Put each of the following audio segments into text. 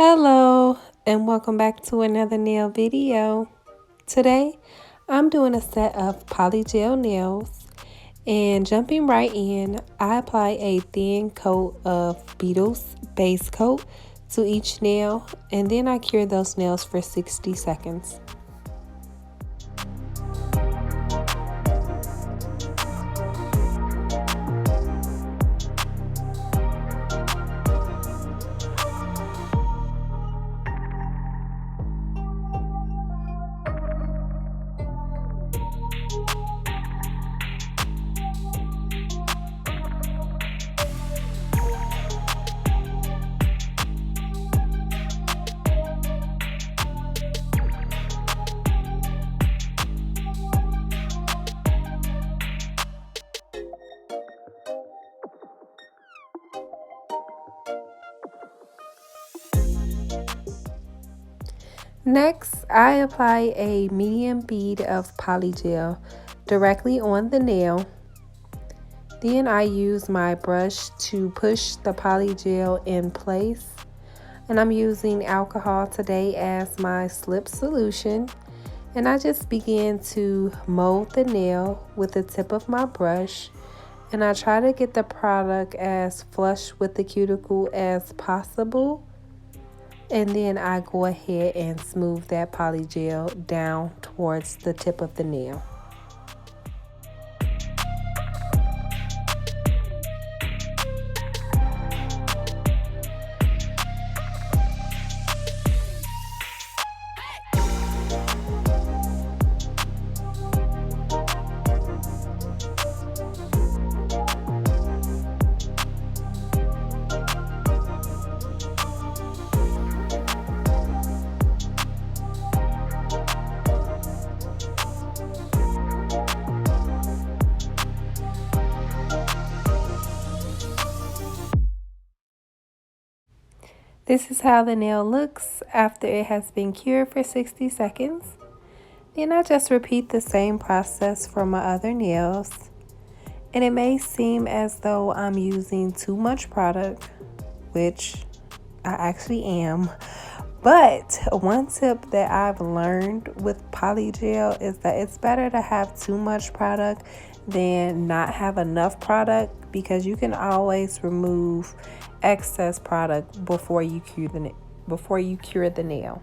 Hello and welcome back to another nail video. Today I'm doing a set of polygel nails and jumping right in, I apply a thin coat of Beetle's base coat to each nail and then I cure those nails for 60 seconds. Next, I apply a medium bead of polygel directly on the nail. Then I use my brush to push the polygel in place. And I'm using alcohol today as my slip solution. And I just begin to mold the nail with the tip of my brush. And I try to get the product as flush with the cuticle as possible. And then I go ahead and smooth that polygel down towards the tip of the nail. This is how the nail looks after it has been cured for 60 seconds. Then I just repeat the same process for my other nails. And it may seem as though I'm using too much product, which I actually am. But one tip that I've learned with polygel is that it's better to have too much product than not have enough product, because you can always remove excess product before you cure the nail.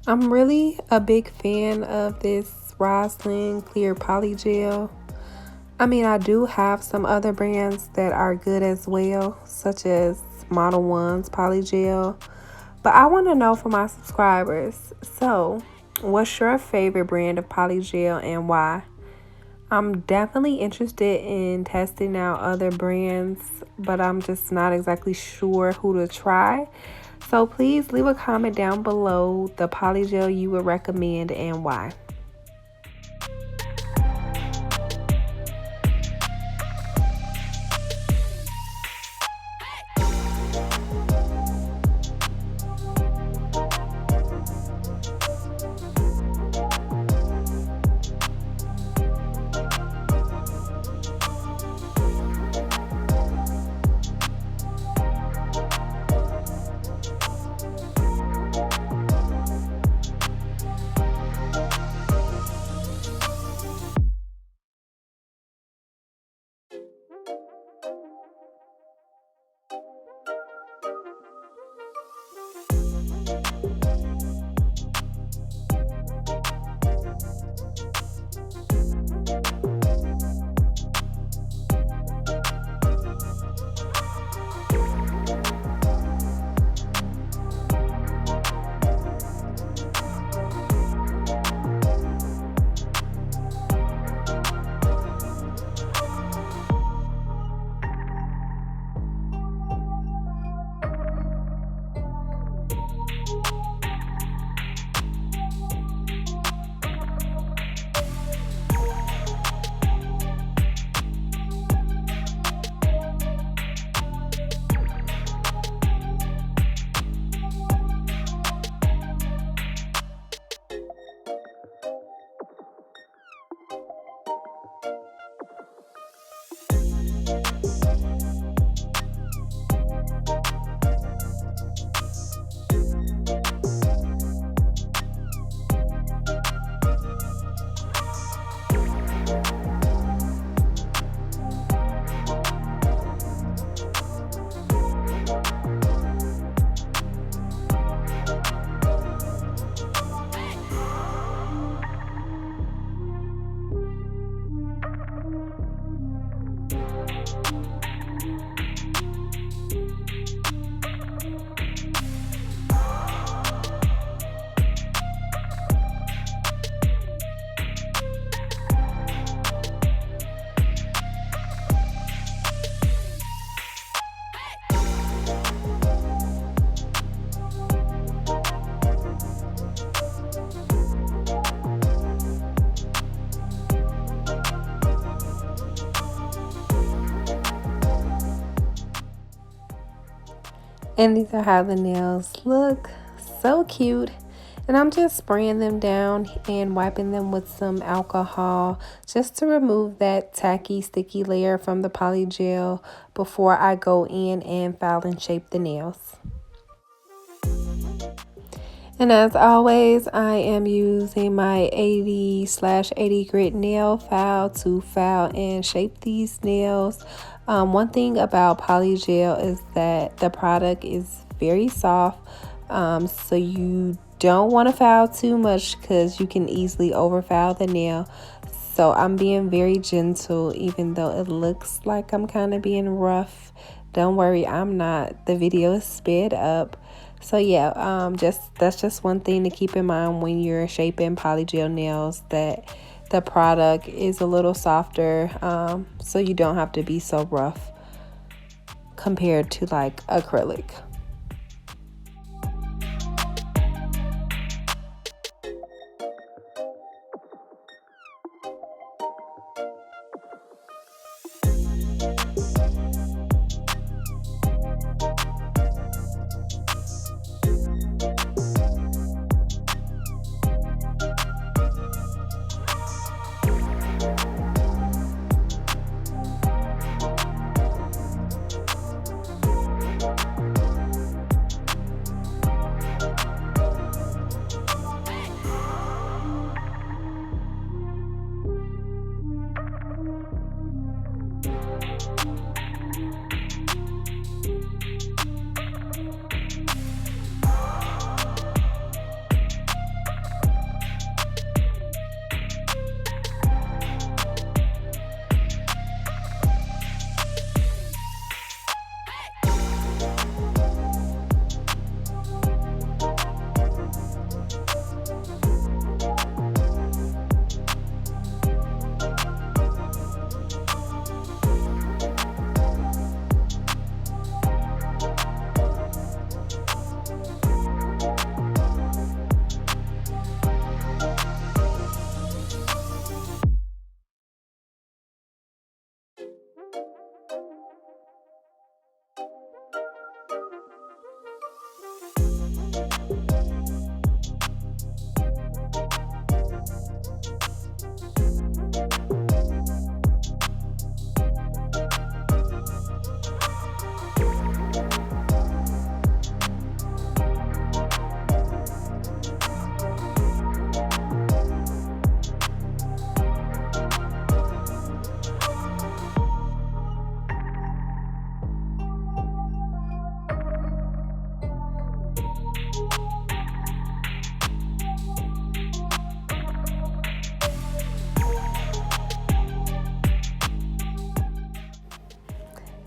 I'm really a big fan of this Roslyn Clear Polygel. I mean, I do have some other brands that are good as well, such as Model 1's Polygel. But I want to know from my subscribers, so what's your favorite brand of polygel and why? I'm definitely interested in testing out other brands, but I'm just not exactly sure who to try. So please leave a comment down below the polygel you would recommend and why. And these are how the nails look. So cute. And I'm just spraying them down and wiping them with some alcohol just to remove that tacky, sticky layer from the poly gel before I go in and file and shape the nails. And as always, I am using my 80/80 grit nail file to file and shape these nails. One thing about poly gel is that the product is very soft, so you don't want to file too much because you can easily overfile the nail. So I'm being very gentle, even though it looks like I'm kind of being rough. Don't worry, I'm not. The video is sped up. So yeah, that's just one thing to keep in mind when you're shaping polygel nails, that the product is a little softer, so you don't have to be so rough compared to like acrylic.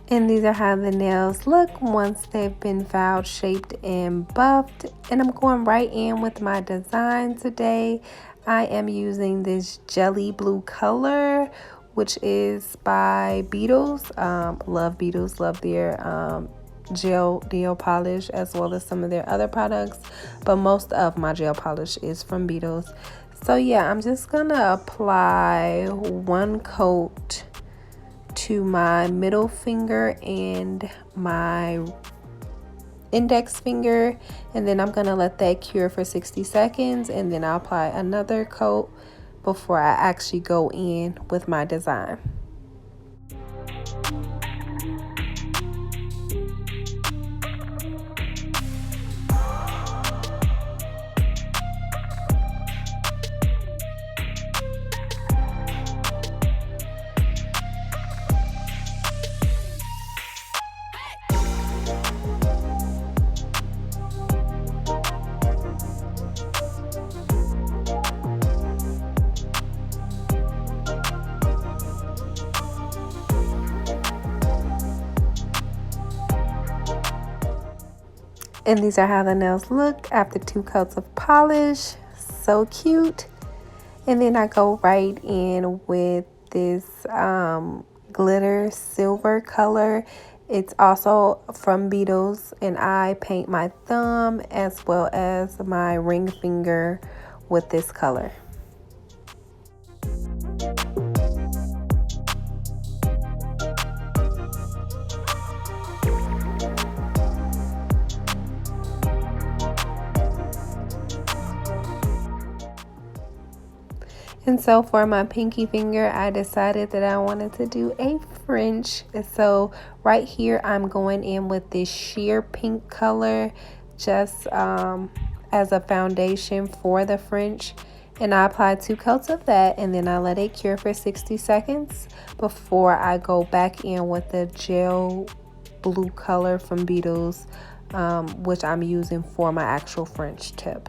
And these are how the nails look once they've been filed, shaped, and buffed. And I'm going right in with my design today. I am using this jelly blue color, which is by Beetles. Love Beetles, love their gel nail polish as well as some of their other products. But most of my gel polish is from Beetles. So yeah, I'm just gonna apply one coat to my middle finger and my index finger, and then I'm gonna let that cure for 60 seconds, and then I'll apply another coat before I actually go in with my design. And these are how the nails look after 2 coats of polish. So cute. And then I go right in with this glitter silver color. It's also from Beetles, and I paint my thumb as well as my ring finger with this color. And so for my pinky finger, I decided that I wanted to do a French. And so right here, I'm going in with this sheer pink color just as a foundation for the French. And I applied 2 coats of that, and then I let it cure for 60 seconds before I go back in with the gel blue color from Beetles, which I'm using for my actual French tip.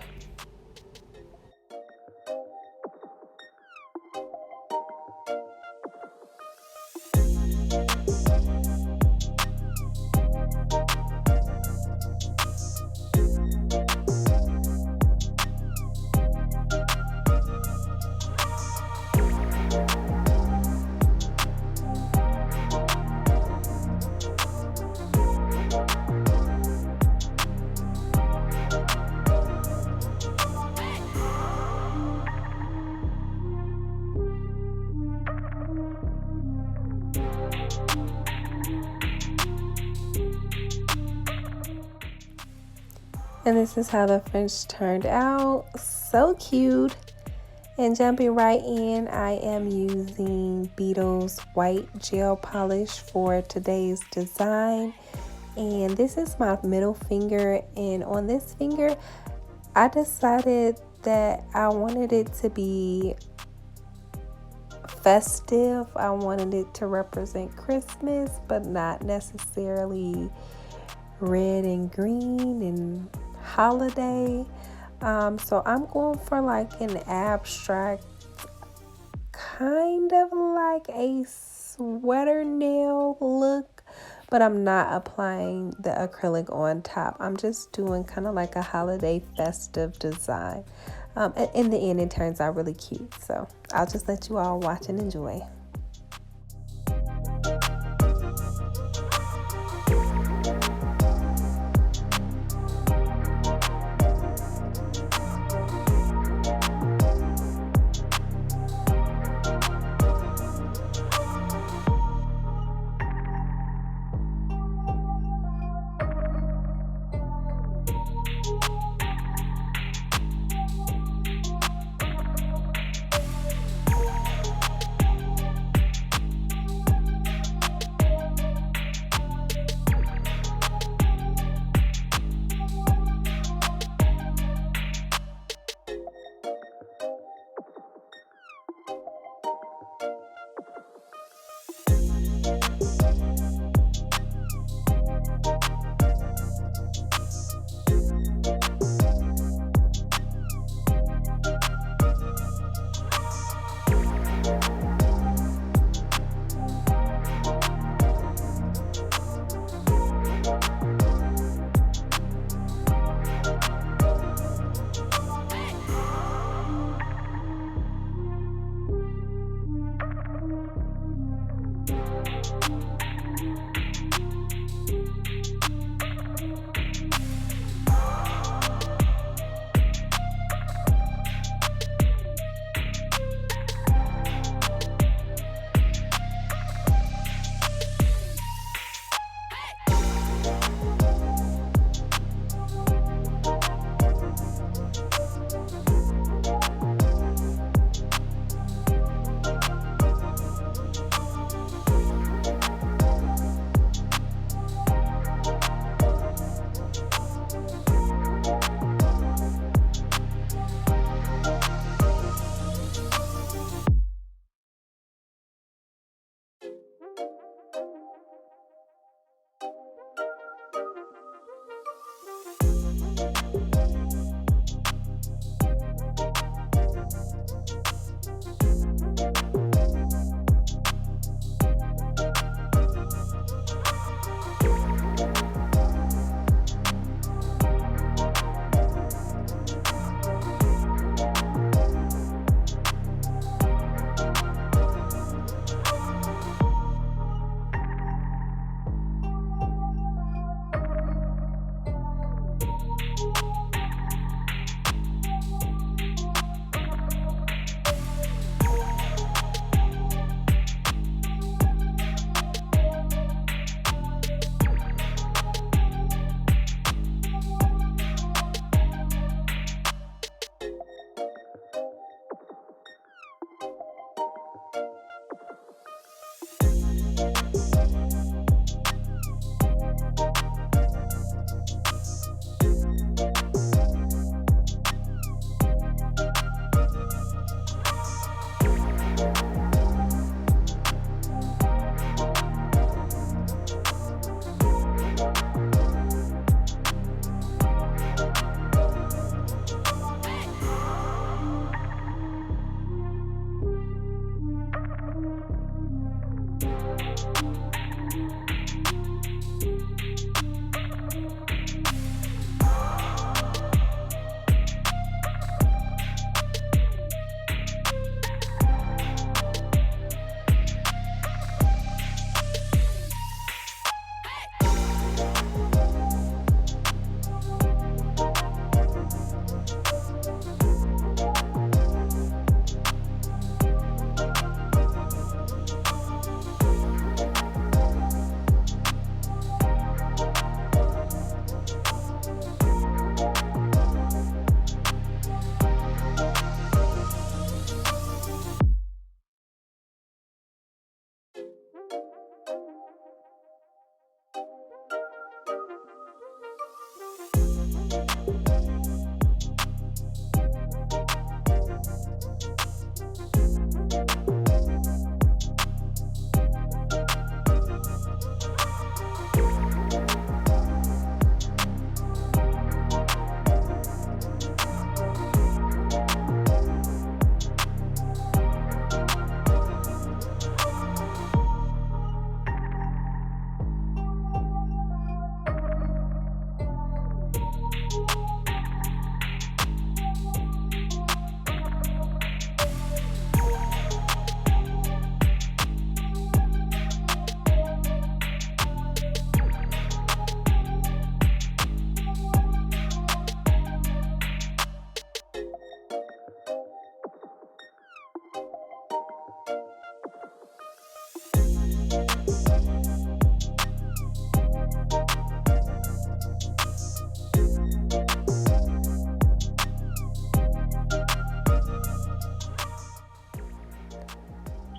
And this is how the French turned out. So cute. And jumping right in, I am using Beetles white gel polish for today's design. And this is my middle finger. And on this finger, I decided that I wanted it to be festive. I wanted it to represent Christmas, but not necessarily red and green and holiday. So I'm going for like an abstract, kind of like a sweater nail look, but I'm not applying the acrylic on top. I'm just doing kind of like a holiday festive design. In the end, it turns out really cute. So I'll just let you all watch and enjoy.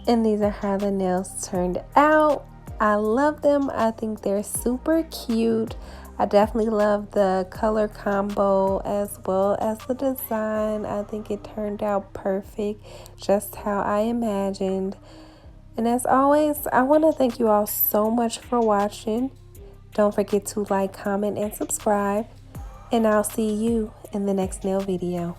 And these are how the nails turned out. I love them. I think they're super cute. I definitely love the color combo as well as the design. I think it turned out perfect, just how I imagined. And as always, I want to thank you all so much for watching. Don't forget to like, comment, and subscribe. And I'll see you in the next nail video.